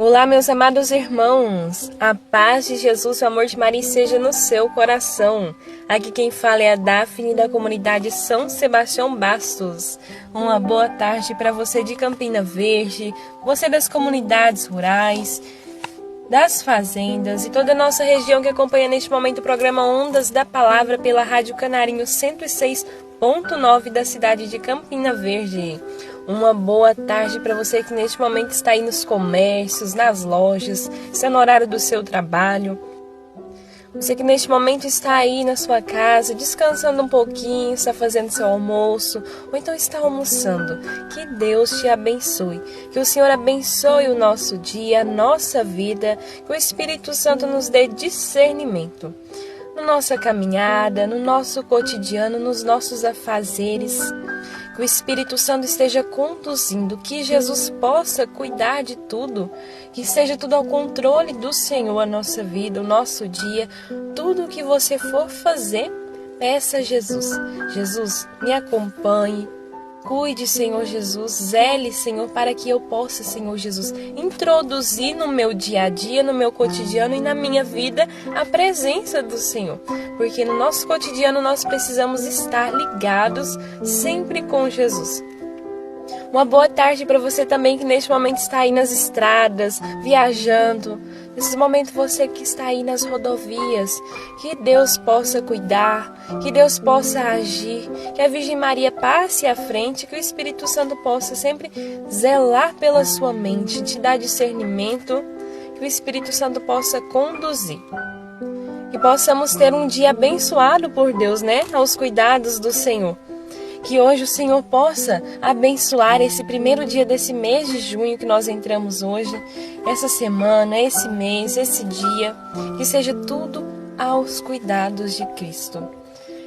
Olá, meus amados irmãos, a paz de Jesus e o amor de Maria seja no seu coração. Aqui quem fala é a Daphne da comunidade São Sebastião Bastos. Uma boa tarde para você de Campina Verde, você das comunidades rurais, das fazendas e toda a nossa região que acompanha neste momento o programa Ondas da Palavra pela Rádio Canarinho 106.9 da cidade de Campina Verde. Uma boa tarde para você que neste momento está aí nos comércios, nas lojas, está no horário do seu trabalho. Você que neste momento está aí na sua casa, descansando um pouquinho, está fazendo seu almoço, ou então está almoçando. Que Deus te abençoe, que o Senhor abençoe o nosso dia, a nossa vida, que o Espírito Santo nos dê discernimento. Na nossa caminhada, no nosso cotidiano, nos nossos afazeres. Que o Espírito Santo esteja conduzindo, que Jesus possa cuidar de tudo, que seja tudo ao controle do Senhor, a nossa vida, o nosso dia, tudo o que você for fazer, peça a Jesus. Jesus, me acompanhe, cuide, Senhor Jesus, zele, Senhor, para que eu possa, Senhor Jesus, introduzir no meu dia a dia, no meu cotidiano e na minha vida a presença do Senhor. Porque no nosso cotidiano nós precisamos estar ligados sempre com Jesus. Uma boa tarde para você também que neste momento está aí nas estradas, viajando. Nesse momento você que está aí nas rodovias, que Deus possa cuidar, que Deus possa agir, que a Virgem Maria passe à frente, que o Espírito Santo possa sempre zelar pela sua mente, te dar discernimento, que o Espírito Santo possa conduzir. Que possamos ter um dia abençoado por Deus, aos cuidados do Senhor. Que hoje o Senhor possa abençoar esse primeiro dia desse mês de junho que nós entramos hoje, essa semana, esse mês, esse dia, que seja tudo aos cuidados de Cristo.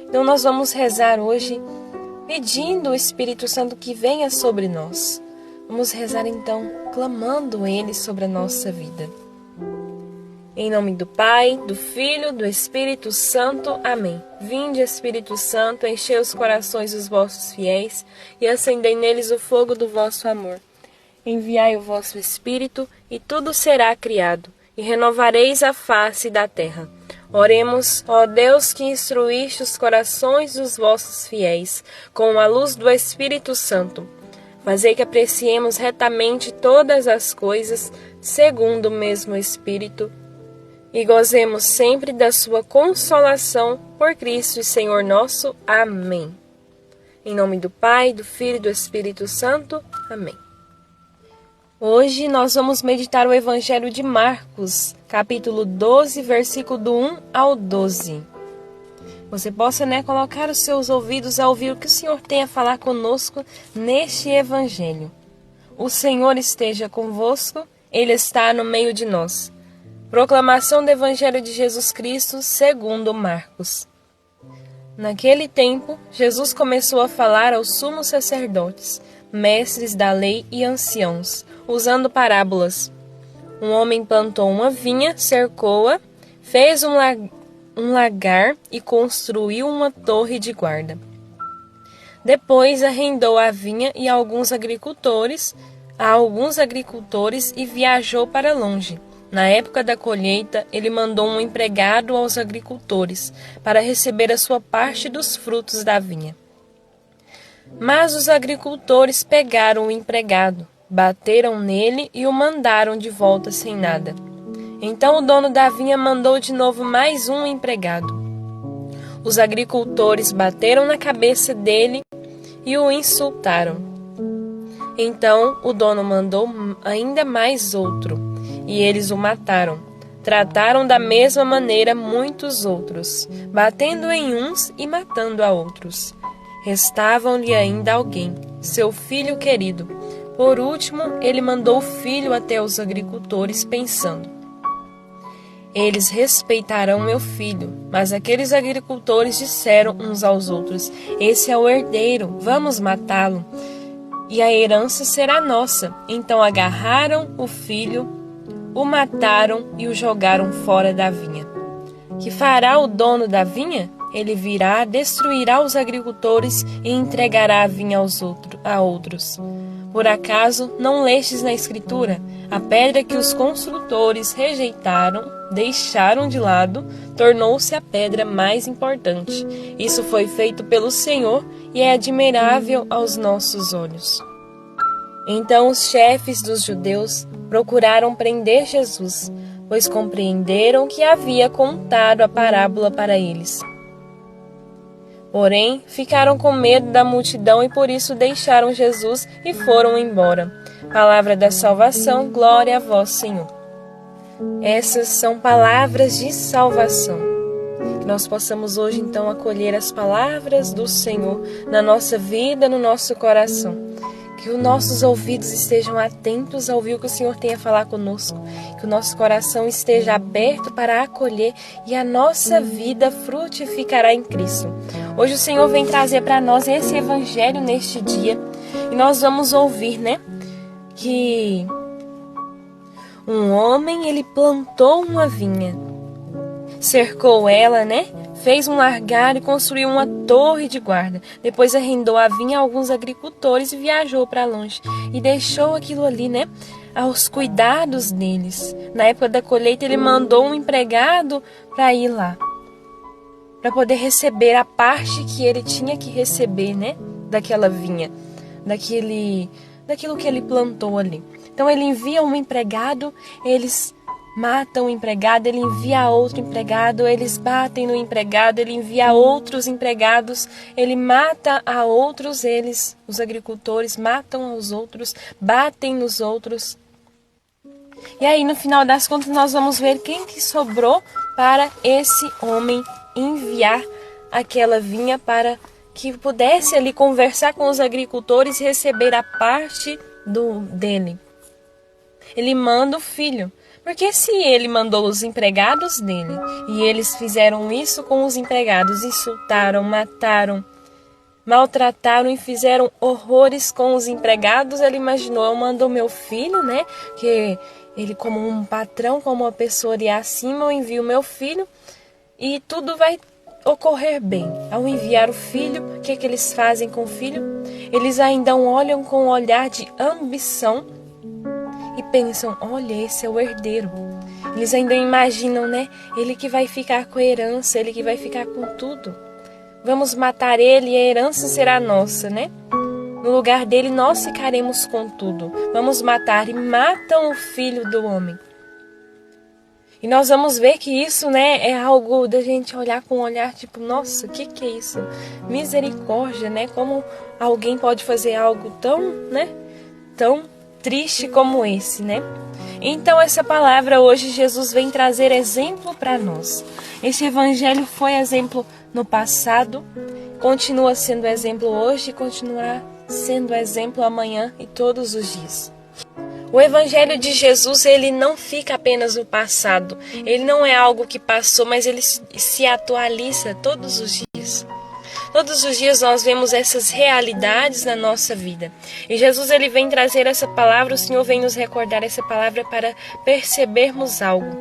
Então nós vamos rezar hoje pedindo o Espírito Santo que venha sobre nós. Vamos rezar então clamando Ele sobre a nossa vida. Em nome do Pai, do Filho, do Espírito Santo. Amém. Vinde, Espírito Santo, enchei os corações dos vossos fiéis e acendei neles o fogo do vosso amor. Enviai o vosso Espírito e tudo será criado, e renovareis a face da terra. Oremos, ó Deus, que instruíste os corações dos vossos fiéis com a luz do Espírito Santo. Fazei que apreciemos retamente todas as coisas, segundo o mesmo Espírito, e gozemos sempre da sua consolação por Cristo e Senhor nosso. Amém. Em nome do Pai, do Filho e do Espírito Santo. Amém. Hoje nós vamos meditar o Evangelho de Marcos, capítulo 12, versículo do 1 ao 12. Você possa, colocar os seus ouvidos a ouvir o que o Senhor tem a falar conosco neste Evangelho. O Senhor esteja convosco, Ele está no meio de nós. Proclamação do Evangelho de Jesus Cristo segundo Marcos. Naquele tempo, Jesus começou a falar aos sumos sacerdotes, mestres da lei e anciãos, usando parábolas. Um homem plantou uma vinha, cercou-a, fez um lagar e construiu uma torre de guarda. Depois arrendou a vinha a alguns agricultores e viajou para longe. Na época da colheita, ele mandou um empregado aos agricultores para receber a sua parte dos frutos da vinha. Mas os agricultores pegaram o empregado, bateram nele e o mandaram de volta sem nada. Então o dono da vinha mandou de novo mais um empregado. Os agricultores bateram na cabeça dele e o insultaram. Então o dono mandou ainda mais outro. E eles o mataram. Trataram da mesma maneira muitos outros, batendo em uns e matando a outros. Restavam-lhe ainda alguém, seu filho querido. Por último, ele mandou o filho até os agricultores, pensando: eles respeitarão meu filho. Mas aqueles agricultores disseram uns aos outros: esse é o herdeiro, vamos matá-lo, e a herança será nossa. Então agarraram o filho, o mataram e o jogaram fora da vinha. Que fará o dono da vinha? Ele virá, destruirá os agricultores e entregará a vinha a outros. Por acaso não lestes na Escritura? A pedra que os construtores rejeitaram, deixaram de lado, tornou-se a pedra mais importante. Isso foi feito pelo Senhor e é admirável aos nossos olhos. Então os chefes dos judeus procuraram prender Jesus, pois compreenderam que havia contado a parábola para eles. Porém, ficaram com medo da multidão e por isso deixaram Jesus e foram embora. Palavra da salvação, glória a vós, Senhor. Essas são palavras de salvação. Que nós possamos hoje, então, acolher as palavras do Senhor na nossa vida, no nosso coração. Que os nossos ouvidos estejam atentos a ouvir o que o Senhor tem a falar conosco. Que o nosso coração esteja aberto para acolher e a nossa vida frutificará em Cristo. Hoje o Senhor vem trazer para nós esse evangelho neste dia. E nós vamos ouvir, que um homem, ele plantou uma vinha. Cercou ela, fez um largar e construiu uma torre de guarda. Depois arrendou a vinha a alguns agricultores e viajou para longe. E deixou aquilo ali, aos cuidados deles. Na época da colheita, ele mandou um empregado para ir lá, para poder receber a parte que ele tinha que receber, daquela vinha, daquilo que ele plantou ali. Então ele envia um empregado, eles matam o empregado, ele envia outro empregado, eles batem no empregado, ele envia outros empregados, ele mata a outros, os agricultores, matam aos outros, batem nos outros. E aí, no final das contas, nós vamos ver quem que sobrou para esse homem enviar aquela vinha para que pudesse ali conversar com os agricultores e receber a parte dele. Ele manda o filho. Porque se ele mandou os empregados dele e eles fizeram isso com os empregados, insultaram, mataram, maltrataram e fizeram horrores com os empregados, ele imaginou, eu mando meu filho, que ele como um patrão, como uma pessoa ali acima, eu envio meu filho e tudo vai ocorrer bem. Ao enviar o filho, o que que eles fazem com o filho? Eles ainda olham com um olhar de ambição e pensam, olha, esse é o herdeiro. Eles ainda imaginam, ele que vai ficar com a herança, ele que vai ficar com tudo. Vamos matar ele e a herança será nossa, No lugar dele nós ficaremos com tudo. Vamos matar, e matam o filho do homem. E nós vamos ver que isso, é algo da gente olhar com um olhar tipo, nossa, o que é isso? Misericórdia, Como alguém pode fazer algo tão triste como esse, Então essa palavra hoje Jesus vem trazer exemplo para nós. Esse evangelho foi exemplo no passado, continua sendo exemplo hoje e continuará sendo exemplo amanhã e todos os dias. O evangelho de Jesus, ele não fica apenas no passado. Ele não é algo que passou, mas ele se atualiza todos os dias. Todos os dias nós vemos essas realidades na nossa vida. E Jesus, ele vem trazer essa palavra, o Senhor vem nos recordar essa palavra para percebermos algo.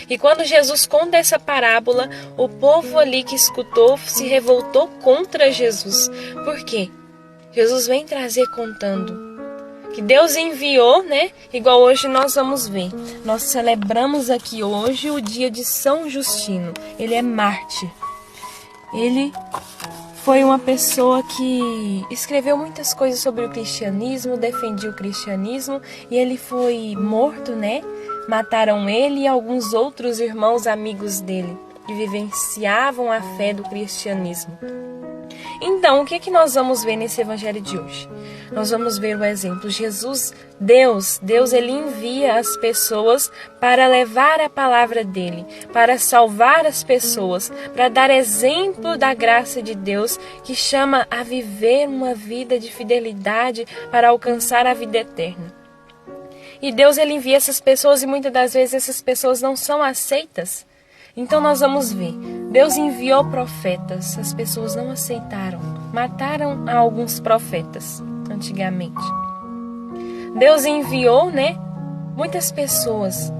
E quando Jesus conta essa parábola, o povo ali que escutou se revoltou contra Jesus. Por quê? Jesus vem trazer contando que Deus enviou, Igual hoje nós vamos ver. Nós celebramos aqui hoje o dia de São Justino. Ele é mártir. Ele foi uma pessoa que escreveu muitas coisas sobre o cristianismo, defendia o cristianismo e ele foi morto, Mataram ele e alguns outros irmãos amigos dele que vivenciavam a fé do cristianismo. Então, o que é que nós vamos ver nesse evangelho de hoje? Nós vamos ver o exemplo. Jesus, Deus, ele envia as pessoas para levar a palavra dele, para salvar as pessoas, para dar exemplo da graça de Deus que chama a viver uma vida de fidelidade para alcançar a vida eterna. E Deus, ele envia essas pessoas e muitas das vezes essas pessoas não são aceitas. Então nós vamos ver, Deus enviou profetas, as pessoas não aceitaram, mataram alguns profetas antigamente. Deus enviou, muitas pessoas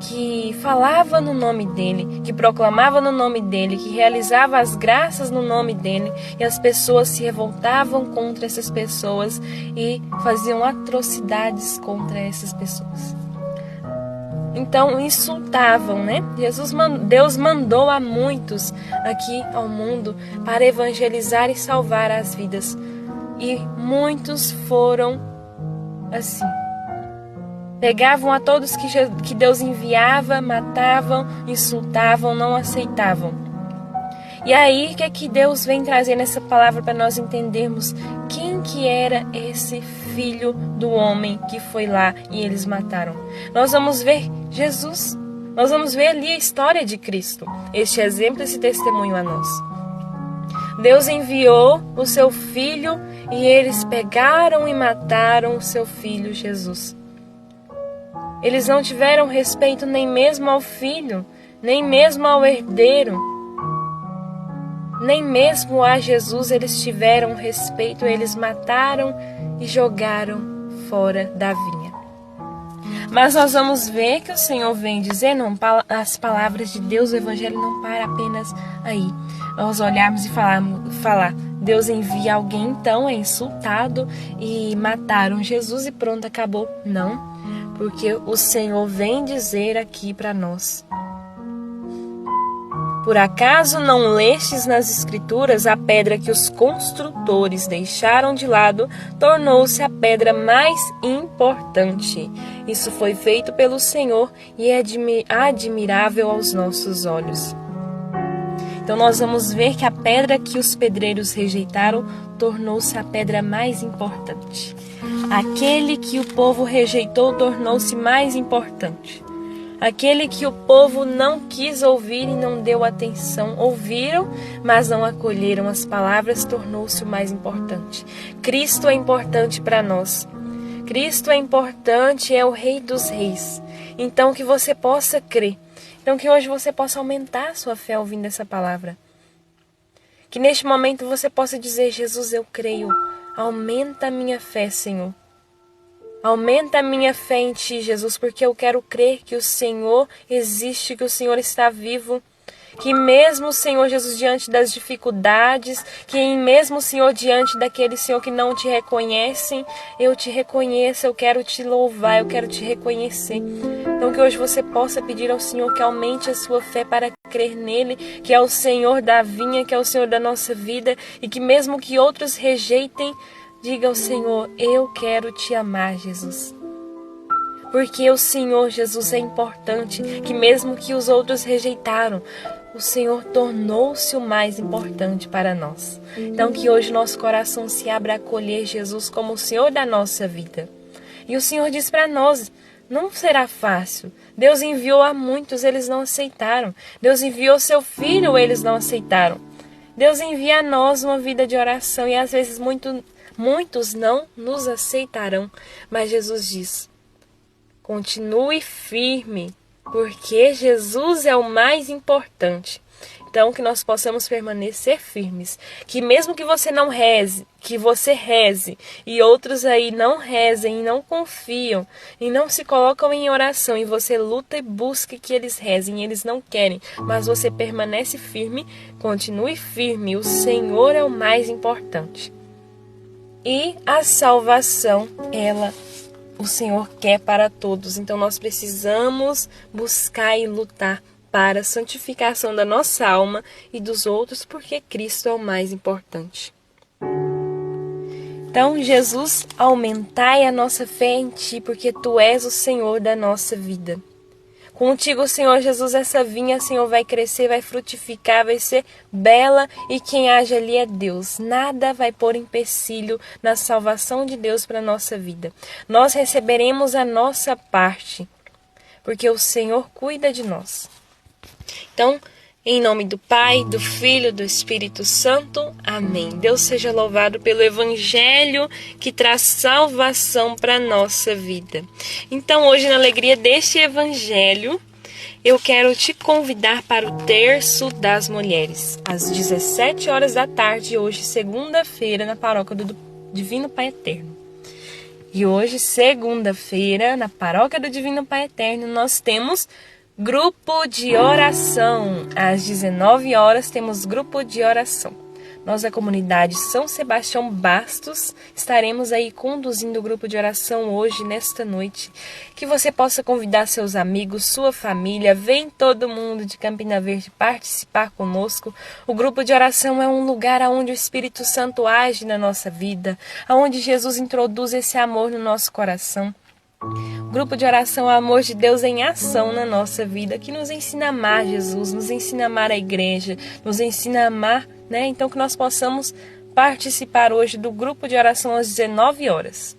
que falava no nome dele, que proclamava no nome dele, que realizava as graças no nome dele, e as pessoas se revoltavam contra essas pessoas e faziam atrocidades contra essas pessoas. Então insultavam, né? Deus mandou a muitos aqui ao mundo para evangelizar e salvar as vidas, e muitos foram assim. Pegavam a todos que Deus enviava, matavam, insultavam, não aceitavam. E aí, o que é que Deus vem trazendo essa palavra para nós entendermos quem que era esse filho do homem que foi lá e eles mataram? Nós vamos ver Jesus. Nós vamos ver ali a história de Cristo. Este exemplo, esse testemunho a nós. Deus enviou o seu filho e eles pegaram e mataram o seu filho Jesus. Eles não tiveram respeito nem mesmo ao filho, nem mesmo ao herdeiro, nem mesmo a Jesus eles tiveram respeito. Eles mataram e jogaram fora da vinha. Mas nós vamos ver que o Senhor vem dizer, não, as palavras de Deus, o Evangelho não para apenas aí. Nós olharmos e falar, Deus envia alguém, então é insultado e mataram Jesus e pronto, acabou. Não. Porque o Senhor vem dizer aqui para nós: por acaso não lestes nas Escrituras a pedra que os construtores deixaram de lado, tornou-se a pedra mais importante. Isso foi feito pelo Senhor e é admirável aos nossos olhos. Então nós vamos ver que a pedra que os pedreiros rejeitaram tornou-se a pedra mais importante. Aquele que o povo rejeitou tornou-se mais importante. Aquele que o povo não quis ouvir e não deu atenção, ouviram, mas não acolheram as palavras, tornou-se o mais importante. Cristo é importante para nós. Cristo é importante, é o Rei dos Reis. Então que você possa crer. Então que hoje você possa aumentar a sua fé ouvindo essa palavra. Que neste momento você possa dizer: Jesus, eu creio. Aumenta a minha fé, Senhor. Aumenta a minha fé em Ti, Jesus, porque eu quero crer que o Senhor existe, que o Senhor está vivo, que mesmo, Senhor Jesus, diante das dificuldades, que mesmo, Senhor, diante daquele, Senhor, que não Te reconhecem, eu Te reconheço, eu quero Te louvar, eu quero Te reconhecer. Então que hoje você possa pedir ao Senhor que aumente a sua fé para crer nele, que é o Senhor da vinha, que é o Senhor da nossa vida, e que mesmo que outros rejeitem, diga ao Senhor: eu quero Te amar, Jesus. Porque o Senhor Jesus é importante, que mesmo que os outros rejeitaram, o Senhor tornou-se o mais importante para nós. Então que hoje nosso coração se abra a acolher Jesus como o Senhor da nossa vida. E o Senhor diz para nós: não será fácil. Deus enviou a muitos, eles não aceitaram. Deus enviou seu filho, eles não aceitaram. Deus envia a nós uma vida de oração e às vezes muitos não nos aceitarão. Mas Jesus diz: continue firme, porque Jesus é o mais importante. Então que nós possamos permanecer firmes, que mesmo que você não reze, que você reze e outros aí não rezem e não confiam e não se colocam em oração e você luta e busca que eles rezem e eles não querem, mas você permanece firme, continue firme, o Senhor é o mais importante. E a salvação, o Senhor quer para todos, então nós precisamos buscar e lutar para a santificação da nossa alma e dos outros, porque Cristo é o mais importante. Então, Jesus, aumentai a nossa fé em Ti, porque Tu és o Senhor da nossa vida. Contigo, Senhor Jesus, essa vinha, Senhor, vai crescer, vai frutificar, vai ser bela, e quem age ali é Deus. Nada vai pôr empecilho na salvação de Deus para a nossa vida. Nós receberemos a nossa parte, porque o Senhor cuida de nós. Então, em nome do Pai, do Filho, do Espírito Santo. Amém. Deus seja louvado pelo Evangelho que traz salvação para a nossa vida. Então, hoje, na alegria deste Evangelho, eu quero te convidar para o Terço das Mulheres, às 17 horas da tarde, hoje, segunda-feira, na paróquia do Divino Pai Eterno. E hoje, segunda-feira, na Paróquia do Divino Pai Eterno, nós temos grupo de oração. Às 19 horas temos grupo de oração. Nós da comunidade São Sebastião Bastos estaremos aí conduzindo o grupo de oração hoje, nesta noite. Que você possa convidar seus amigos, sua família, vem todo mundo de Campina Verde participar conosco. O grupo de oração é um lugar onde o Espírito Santo age na nossa vida, onde Jesus introduz esse amor no nosso coração. O grupo de oração é o amor de Deus em ação na nossa vida, que nos ensina a amar Jesus, nos ensina a amar a igreja, nos ensina a amar, né? Então que nós possamos participar hoje do grupo de oração às 19 horas.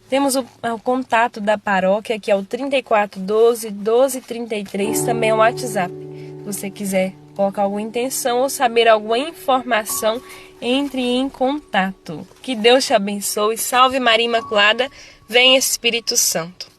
Temos o contato da paróquia, que é o 3412 1233, também é o WhatsApp. Se você quiser colocar alguma intenção ou saber alguma informação, entre em contato. Que Deus te abençoe, salve Maria Imaculada, vem Espírito Santo.